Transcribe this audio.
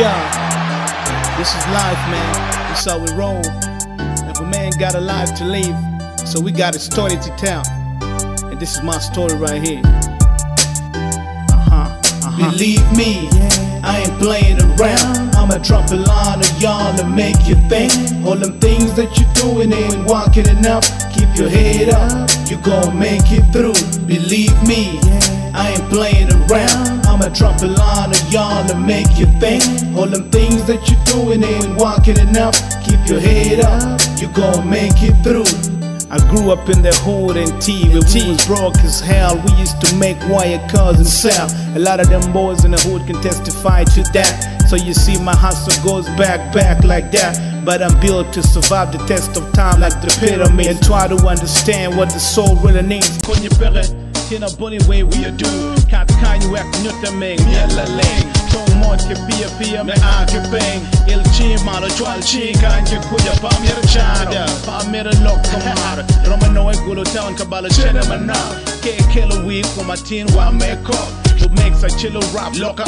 Yeah, this is life, man. This is how we roll. Every man got a life to live, so we got a story to tell. And this is my story right here. Believe me, I ain't playing around. I'ma drop a line of y'all and make you think. All them things that you're doing ain't walking enough. Keep your head up, you gon' make it through. Believe me, I ain't playing around. I'ma drop a line of y'all and make you think. All them things that you're doing ain't walking enough. Keep your head up, you gon' make it through. I grew up in the hood and TV. We was broke as hell. We used to make wire cars and sell. A lot of them boys in the hood can testify to that. So you see my hustle goes back like that. But I'm built to survive the test of time like the pyramid, and try to understand what the soul really needs. Tina bunny way we do. Kat kan you act nyutta meg miela leng. Tong mod ke pia me ake bang. Il chi malo chwal chi kan ke kuya pa mir chada. Pa mir lok kamar. Romano e gulo town kabala chena mana. Ke kelo week for my teen wa make up. To make such chillo rap loka